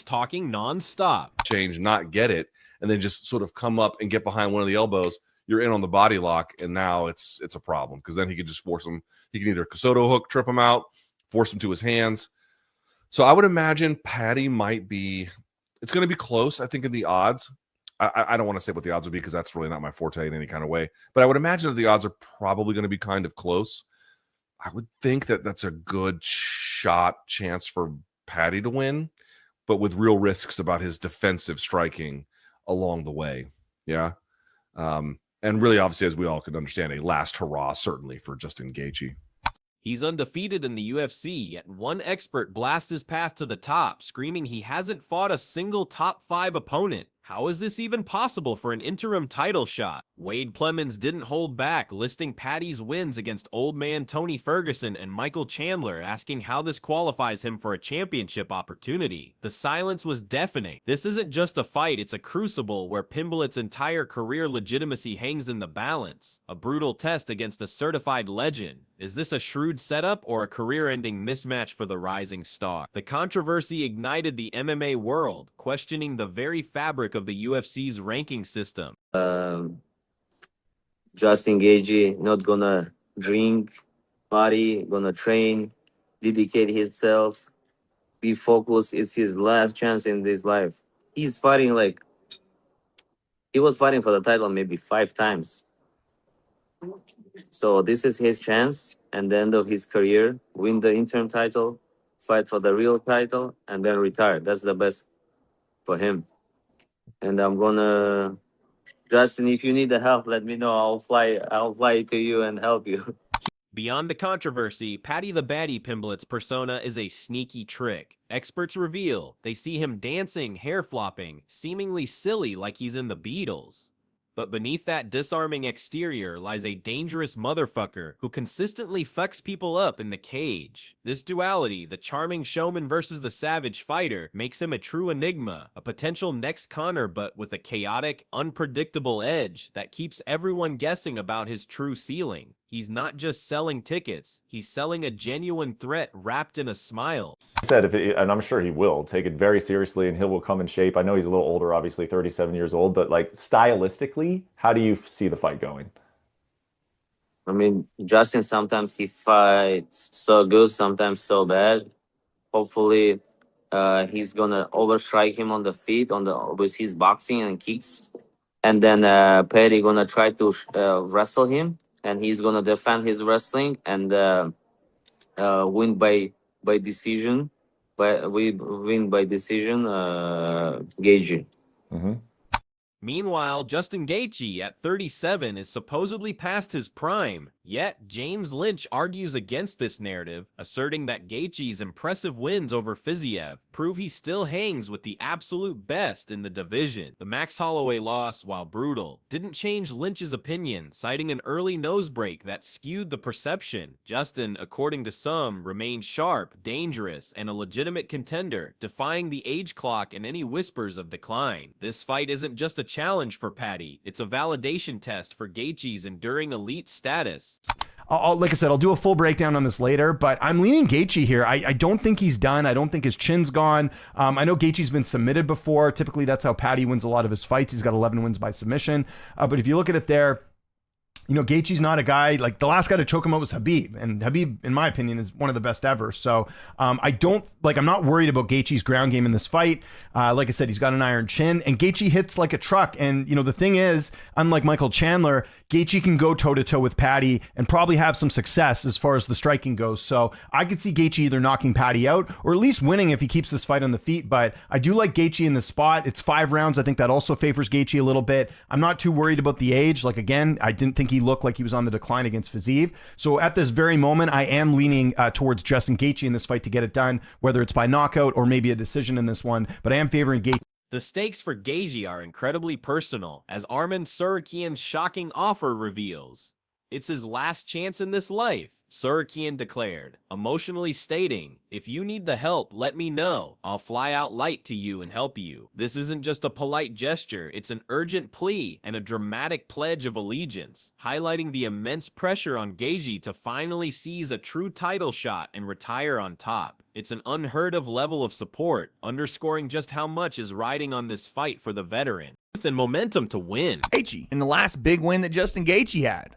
talking nonstop. Change, not get it, and then just sort of come up and get behind one of the elbows. You're in on the body lock, and now it's a problem because then he could just force him. He can either Kosoto hook, trip him out, force him to his hands. So I would imagine Paddy might be. It's going to be close, I think, in the odds. I don't want to say what the odds would be because that's really not my forte in any kind of way. But I would imagine that the odds are probably going to be kind of close. I would think that that's a good chance for Paddy to win, but with real risks about his defensive striking along the way. Yeah. And really, obviously, as we all could understand, a last hurrah, certainly, for Justin Gaethje. He's undefeated in the UFC, yet one expert blasts his path to the top, screaming he hasn't fought a single top 5 opponent. How is this even possible for an interim title shot? Wade Plemons didn't hold back, listing Paddy's wins against old man Tony Ferguson and Michael Chandler, asking how this qualifies him for a championship opportunity. The silence was deafening. This isn't just a fight, it's a crucible where Pimblett's entire career legitimacy hangs in the balance. A brutal test against a certified legend. Is this a shrewd setup or a career-ending mismatch for the rising star? The controversy ignited the MMA world, questioning the very fabric of the UFC's ranking system. Justin Gaethje not gonna drink, party, gonna train, dedicate himself, be focused. It's his last chance in this life. He's fighting like he was fighting for the title maybe 5 times. So this is his chance, and the end of his career, win the interim title, fight for the real title, and then retire. That's the best for him. And I'm gonna, Justin, if you need the help, let me know. I'll fly to you and help you. Beyond the controversy, Paddy the Baddy Pimblett's persona is a sneaky trick. Experts reveal they see him dancing, hair flopping, seemingly silly like he's in the Beatles. But beneath that disarming exterior lies a dangerous motherfucker who consistently fucks people up in the cage. This duality, the charming showman versus the savage fighter, makes him a true enigma, a potential next Conor but with a chaotic, unpredictable edge that keeps everyone guessing about his true ceiling. He's not just selling tickets, he's selling a genuine threat wrapped in a smile. He said, and I'm sure he will, take it very seriously and he will come in shape. I know he's a little older, obviously 37 years old, but like stylistically, how do you see the fight going? I mean, Justin, sometimes he fights so good, sometimes so bad. Hopefully, he's gonna overstrike him on the feet, with his boxing and kicks, and then Paddy gonna try to wrestle him, and he's gonna defend his wrestling and win by decision. But we win by decision, Gaethje. Mm-hmm. Meanwhile, Justin Gaethje, at 37, is supposedly past his prime. Yet, James Lynch argues against this narrative, asserting that Gaethje's impressive wins over Fiziev prove he still hangs with the absolute best in the division. The Max Holloway loss, while brutal, didn't change Lynch's opinion, citing an early nose break that skewed the perception. Justin, according to some, remained sharp, dangerous, and a legitimate contender, defying the age clock and any whispers of decline. This fight isn't just a challenge for Paddy, it's a validation test for Gaethje's enduring elite status. Like I said, I'll do a full breakdown on this later, but I'm leaning Gaethje here. I don't think he's done. I don't think his chin's gone. I know Gaethje's been submitted before. Typically, that's how Paddy wins a lot of his fights. He's got 11 wins by submission. But if you look at it there, you know, Gaethje's not a guy, like the last guy to choke him out was Khabib, and Khabib, in my opinion, is one of the best ever. So I'm not worried about Gaethje's ground game in this fight. Like I said, he's got an iron chin, and Gaethje hits like a truck. And, you know, the thing is, unlike Michael Chandler, Gaethje can go toe-to-toe with Paddy and probably have some success as far as the striking goes. So I could see Gaethje either knocking Paddy out or at least winning if he keeps this fight on the feet. But I do like Gaethje in this spot. It's 5 rounds. I think that also favors Gaethje a little bit. I'm not too worried about the age. Like, again, I didn't think he looked like he was on the decline against Fiziev. So at this very moment, I am leaning towards Justin Gaethje in this fight to get it done, whether it's by knockout or maybe a decision in this one. But I am favoring Gaethje. The stakes for Gaethje are incredibly personal, as Arman Sorokian's shocking offer reveals. It's his last chance in this life. Sorokian declared, emotionally stating, "If you need the help, let me know. I'll fly out light to you and help you. This isn't just a polite gesture, it's an urgent plea and a dramatic pledge of allegiance," highlighting the immense pressure on Gaethje to finally seize a true title shot and retire on top. It's an unheard of level of support, underscoring just how much is riding on this fight for the veteran. And momentum to win. Gaethje. And the last big win that Justin Gaethje had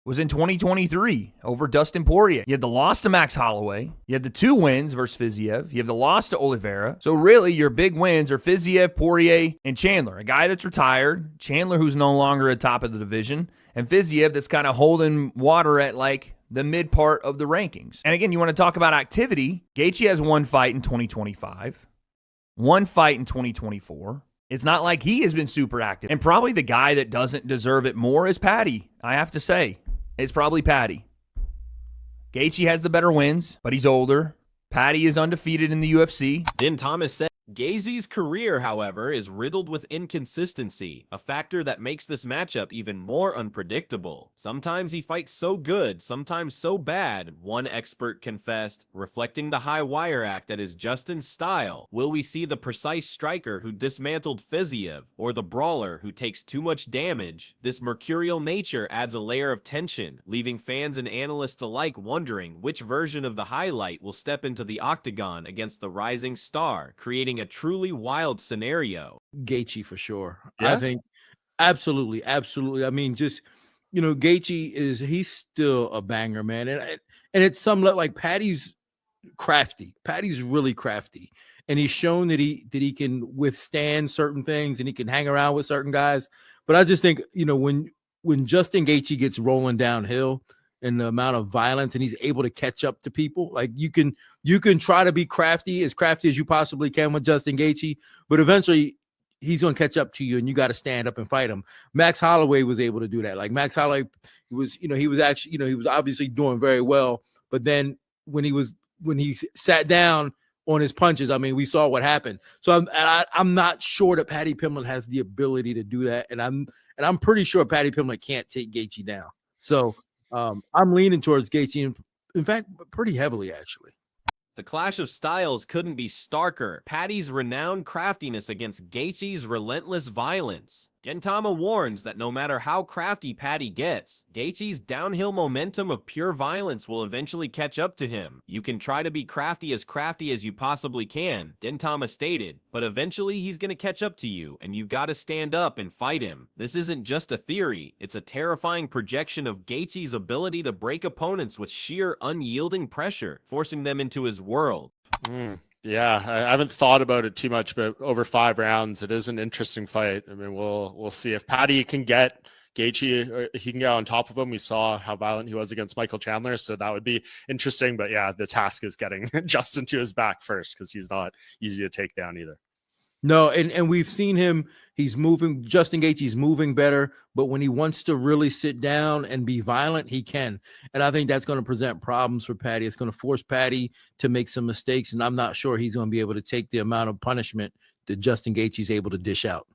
was in 2023 over Dustin Poirier. You had the loss to Max Holloway. You had the 2 wins versus Fiziev. You have the loss to Oliveira. So really, your big wins are Fiziev, Poirier, and Chandler. A guy that's retired, Chandler who's no longer at top of the division, and Fiziev that's kind of holding water at like the mid part of the rankings. And again, you want to talk about activity. Gaethje has 1 fight in 2025, 1 fight in 2024. It's not like he has been super active. And probably the guy that doesn't deserve it more is Paddy, I have to say. It's probably Paddy. Gaethje has the better wins, but he's older. Paddy is undefeated in the UFC. Din Thomas said, Gaethje's career, however, is riddled with inconsistency, a factor that makes this matchup even more unpredictable. Sometimes he fights so good, sometimes so bad, one expert confessed, reflecting the high wire act that is Justin's style. Will we see the precise striker who dismantled Fiziev, or the brawler who takes too much damage? This mercurial nature adds a layer of tension, leaving fans and analysts alike wondering which version of the highlight will step into the octagon against the rising star, creating a truly wild scenario. Gaethje for sure. Yeah? I think absolutely. I mean, just Gaethje he's still a banger, man. And it's somewhat like Paddy's crafty. Paddy's really crafty, and he's shown that he can withstand certain things and he can hang around with certain guys. But I just think when Justin Gaethje gets rolling downhill, and the amount of violence, and he's able to catch up to people. Like you can try to be crafty as you possibly can with Justin Gaethje, but eventually he's going to catch up to you and you got to stand up and fight him. Max Holloway was able to do that. Like Max Holloway was, he was actually, he was obviously doing very well, but then when he sat down on his punches, I mean, we saw what happened. So I'm not sure that Paddy Pimblett has the ability to do that. And I'm pretty sure Paddy Pimblett can't take Gaethje down. So, I'm leaning towards Gaethje, in fact, pretty heavily, actually. The clash of styles couldn't be starker. Paddy's renowned craftiness against Gaethje's relentless violence. Gentama warns that no matter how crafty Paddy gets, Gaethje's downhill momentum of pure violence will eventually catch up to him. You can try to be crafty as you possibly can, Gentama stated, but eventually he's gonna catch up to you, and you've got to stand up and fight him. This isn't just a theory, it's a terrifying projection of Gaethje's ability to break opponents with sheer unyielding pressure, forcing them into his world. Yeah, I haven't thought about it too much, but over 5 rounds, it is an interesting fight. I mean, we'll see if Paddy can get Gaethje, or he can get on top of him. We saw how violent he was against Michael Chandler, so that would be interesting. But yeah, the task is getting Justin to his back first, because he's not easy to take down either. No, and we've seen him. He's moving. Justin Gaethje's moving better, but when he wants to really sit down and be violent, he can. And I think that's going to present problems for Paddy. It's going to force Paddy to make some mistakes, and I'm not sure he's going to be able to take the amount of punishment that Justin Gaethje's able to dish out.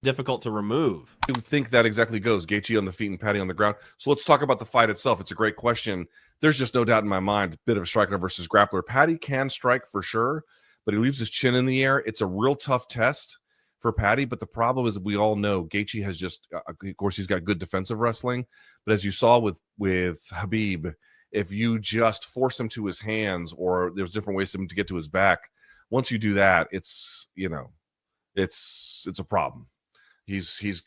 Difficult to remove. I think that exactly goes. Gaethje on the feet and Paddy on the ground. So let's talk about the fight itself. It's a great question. There's just no doubt in my mind, a bit of a striker versus grappler. Paddy can strike for sure, but he leaves his chin in the air. It's a real tough test for Paddy, but the problem is we all know Gaethje has just, of course, he's got good defensive wrestling, but as you saw with Khabib, if you just force him to his hands, or there's different ways for him to get to his back, once you do that, it's a problem. He seems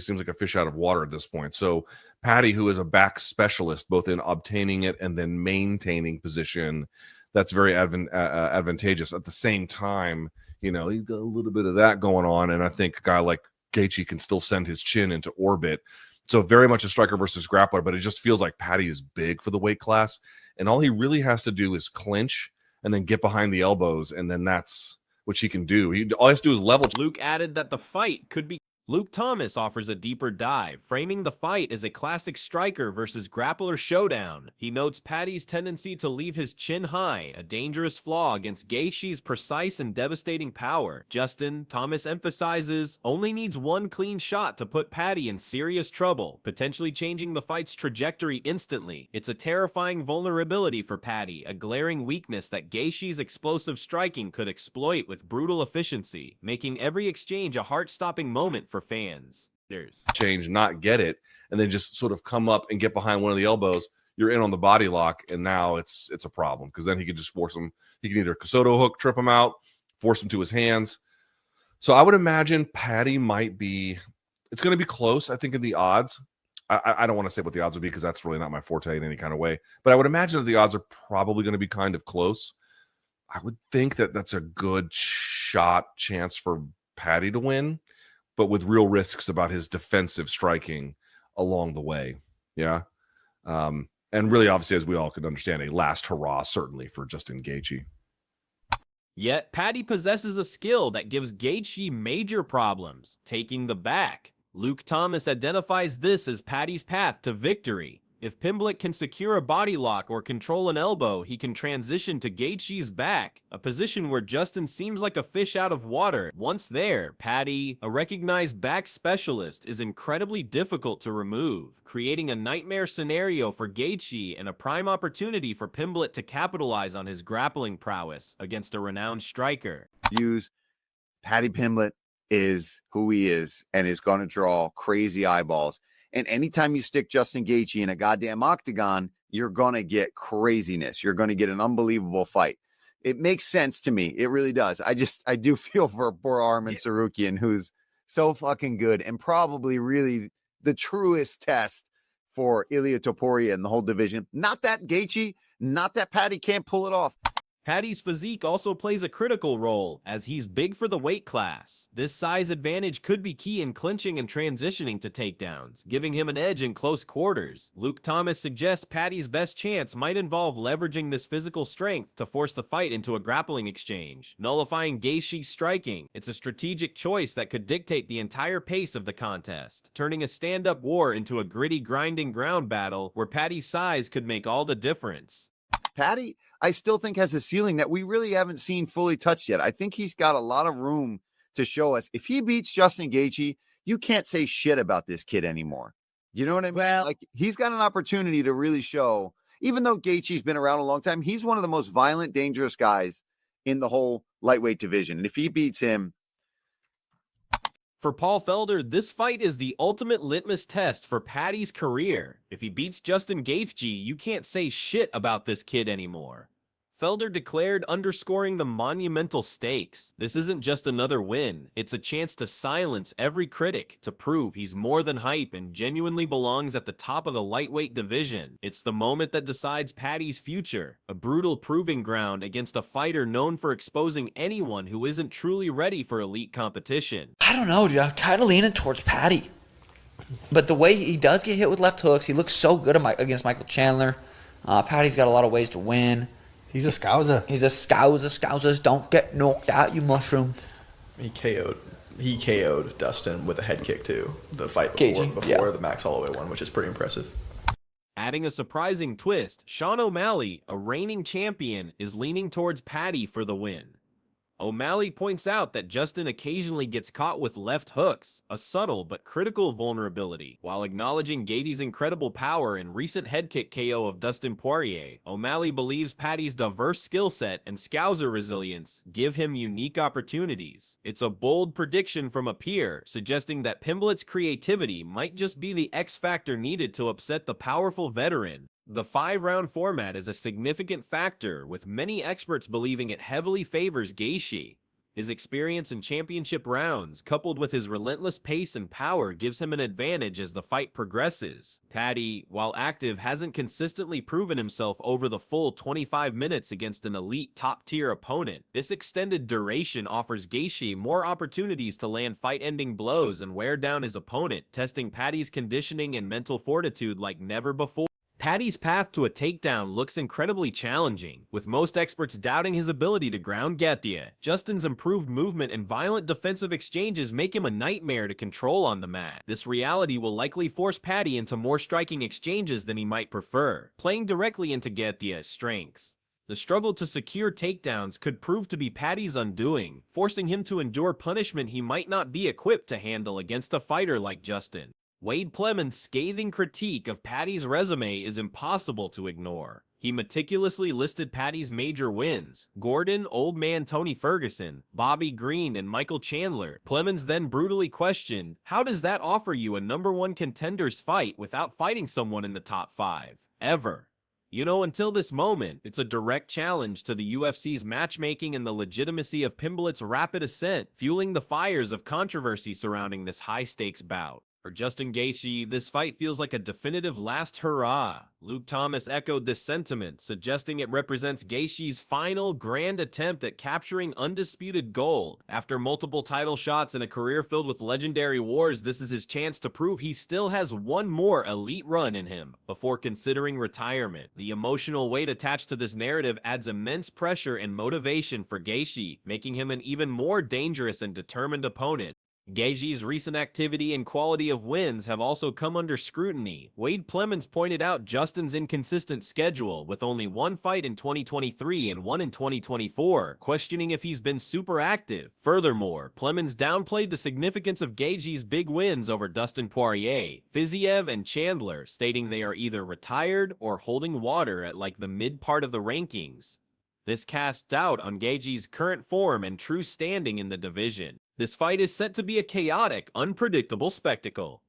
like a fish out of water at this point. So Paddy, who is a back specialist, both in obtaining it and then maintaining position, that's very advantageous. At the same time, he's got a little bit of that going on, and I think a guy like Gaethje can still send his chin into orbit. So very much a striker versus grappler, but it just feels like Paddy is big for the weight class, and all he really has to do is clinch and then get behind the elbows, and then that's what he can do. All he has to do is level. Luke added that the fight could be Luke Thomas offers a deeper dive, framing the fight as a classic striker versus grappler showdown. He notes Paddy's tendency to leave his chin high, a dangerous flaw against Gaethje's precise and devastating power. Justin Thomas emphasizes only needs one clean shot to put Paddy in serious trouble, potentially changing the fight's trajectory instantly. It's a terrifying vulnerability for Paddy, a glaring weakness that Gaethje's explosive striking could exploit with brutal efficiency, making every exchange a heart-stopping moment for fans. Change, not get it, and then just sort of come up and get behind one of the elbows. You're in on the body lock, and now it's a problem because then he could just force him. He can either Kosoto hook, trip him out, force him to his hands. So I would imagine Paddy might be. It's going to be close, I think, in the odds. I don't want to say what the odds would be because that's really not my forte in any kind of way. But I would imagine that the odds are probably going to be kind of close. I would think that that's a good chance for Paddy to win, but with real risks about his defensive striking along the way. Yeah. And really, obviously, as we all could understand, a last hurrah, certainly, for Justin Gaethje. Yet, Paddy possesses a skill that gives Gaethje major problems, taking the back. Luke Thomas identifies this as Paddy's path to victory. If Pimblett can secure a body lock or control an elbow, he can transition to Gaethje's back, a position where Justin seems like a fish out of water. Once there, Paddy, a recognized back specialist, is incredibly difficult to remove, creating a nightmare scenario for Gaethje and a prime opportunity for Pimblett to capitalize on his grappling prowess against a renowned striker. Paddy Pimblett is who he is and is going to draw crazy eyeballs. And anytime you stick Justin Gaethje in a goddamn octagon, you're going to get craziness. You're going to get an unbelievable fight. It makes sense to me. It really does. I do feel for poor Arman Tsarukyan, who's so fucking good and probably really the truest test for Ilia Topuria in the whole division. Not that Gaethje, not that Paddy can't pull it off. Paddy's physique also plays a critical role, as he's big for the weight class. This size advantage could be key in clinching and transitioning to takedowns, giving him an edge in close quarters. Luke Thomas suggests Paddy's best chance might involve leveraging this physical strength to force the fight into a grappling exchange, nullifying Gaethje's striking. It's a strategic choice that could dictate the entire pace of the contest, turning a stand-up war into a gritty, grinding ground battle where Paddy's size could make all the difference. Paddy, I still think, has a ceiling that we really haven't seen fully touched yet. I think he's got a lot of room to show us. If he beats Justin Gaethje, you can't say shit about this kid anymore. You know what I mean? Well, like, he's got an opportunity to really show, even though Gaethje's been around a long time, he's one of the most violent, dangerous guys in the whole lightweight division. And if he beats him, for Paul Felder, this fight is the ultimate litmus test for Paddy's career. If he beats Justin Gaethje, you can't say shit about this kid anymore. Felder declared, underscoring the monumental stakes. This isn't just another win. It's a chance to silence every critic, to prove he's more than hype and genuinely belongs at the top of the lightweight division. It's the moment that decides Paddy's future, a brutal proving ground against a fighter known for exposing anyone who isn't truly ready for elite competition. I don't know, Jeff. Kind of leaning towards Paddy. But the way he does get hit with left hooks, he looks so good against Michael Chandler. Paddy's got a lot of ways to win. He's a scouser. He's a scouser. Scousers don't get knocked out, you mushroom. He KO'd Dustin with a head kick too. The fight before yeah. the Max Holloway one, which is pretty impressive. Adding a surprising twist, Sean O'Malley, a reigning champion, is leaning towards Paddy for the win. O'Malley points out that Justin occasionally gets caught with left hooks, a subtle but critical vulnerability. While acknowledging Gaethje's incredible power and recent head kick KO of Dustin Poirier, O'Malley believes Paddy's diverse skill set and scouser resilience give him unique opportunities. It's a bold prediction from a peer, suggesting that Pimblett's creativity might just be the X factor needed to upset the powerful veteran. The 5-round format is a significant factor, with many experts believing it heavily favors Gaethje. His experience in championship rounds, coupled with his relentless pace and power, gives him an advantage as the fight progresses. Paddy, while active, hasn't consistently proven himself over the full 25 minutes against an elite top-tier opponent. This extended duration offers Gaethje more opportunities to land fight-ending blows and wear down his opponent, testing Paddy's conditioning and mental fortitude like never before. Paddy's path to a takedown looks incredibly challenging, with most experts doubting his ability to ground Gaethje. Justin's improved movement and violent defensive exchanges make him a nightmare to control on the mat. This reality will likely force Paddy into more striking exchanges than he might prefer, playing directly into Gaethje's strengths. The struggle to secure takedowns could prove to be Paddy's undoing, forcing him to endure punishment he might not be equipped to handle against a fighter like Justin. Wade Plemons' scathing critique of Paddy's resume is impossible to ignore. He meticulously listed Paddy's major wins: Gordon, Old Man Tony Ferguson, Bobby Green, and Michael Chandler. Plemons then brutally questioned, how does that offer you a #1 contender's fight without fighting someone in the top 5? Ever? You know, until this moment, it's a direct challenge to the UFC's matchmaking and the legitimacy of Pimblett's rapid ascent, fueling the fires of controversy surrounding this high-stakes bout. For Justin Gaethje, this fight feels like a definitive last hurrah. Luke Thomas echoed this sentiment, suggesting it represents Gaethje's final grand attempt at capturing undisputed gold. After multiple title shots and a career filled with legendary wars, this is his chance to prove he still has one more elite run in him before considering retirement. The emotional weight attached to this narrative adds immense pressure and motivation for Gaethje, making him an even more dangerous and determined opponent. Gaethje's recent activity and quality of wins have also come under scrutiny. Wade Plemons pointed out Justin's inconsistent schedule, with only one fight in 2023 and one in 2024, questioning if he's been super active. Furthermore, Plemons downplayed the significance of Gaethje's big wins over Dustin Poirier, Fiziev, and Chandler, stating they are either retired or holding water at like the mid part of the rankings. This casts doubt on Gaethje's current form and true standing in the division. This fight is set to be a chaotic, unpredictable spectacle.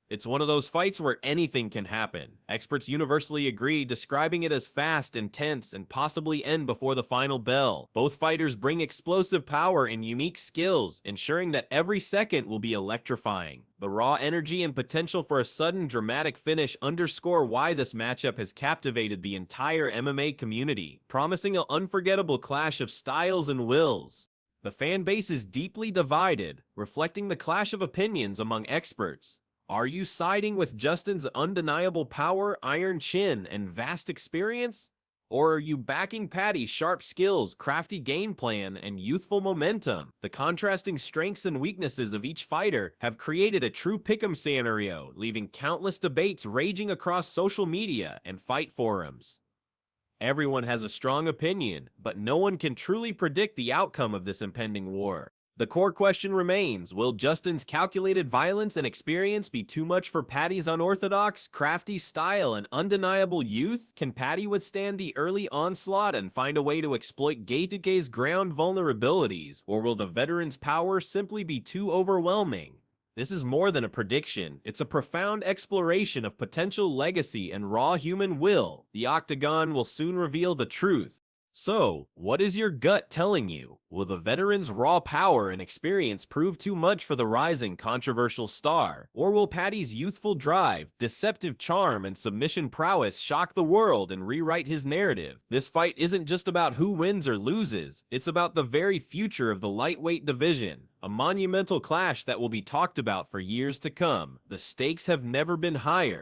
It's one of those fights where anything can happen. Experts universally agree, describing it as fast, intense, and possibly end before the final bell. Both fighters bring explosive power and unique skills, ensuring that every second will be electrifying. The raw energy and potential for a sudden, dramatic finish underscore why this matchup has captivated the entire MMA community, promising an unforgettable clash of styles and wills. The fan base is deeply divided, reflecting the clash of opinions among experts. Are you siding with Justin's undeniable power, iron chin, and vast experience? Or are you backing Paddy's sharp skills, crafty game plan, and youthful momentum? The contrasting strengths and weaknesses of each fighter have created a true pick'em scenario, leaving countless debates raging across social media and fight forums. Everyone has a strong opinion, but no one can truly predict the outcome of this impending war. The core question remains, will Justin's calculated violence and experience be too much for Paddy's unorthodox, crafty style and undeniable youth? Can Paddy withstand the early onslaught and find a way to exploit Gaethje's ground vulnerabilities, or will the veteran's power simply be too overwhelming? This is more than a prediction. It's a profound exploration of potential legacy and raw human will. The Octagon will soon reveal the truth. So, what is your gut telling you? Will the veteran's raw power and experience prove too much for the rising controversial star? Or will Paddy's youthful drive, deceptive charm, and submission prowess shock the world and rewrite his narrative? This fight isn't just about who wins or loses. It's about the very future of the lightweight division. A monumental clash that will be talked about for years to come. The stakes have never been higher.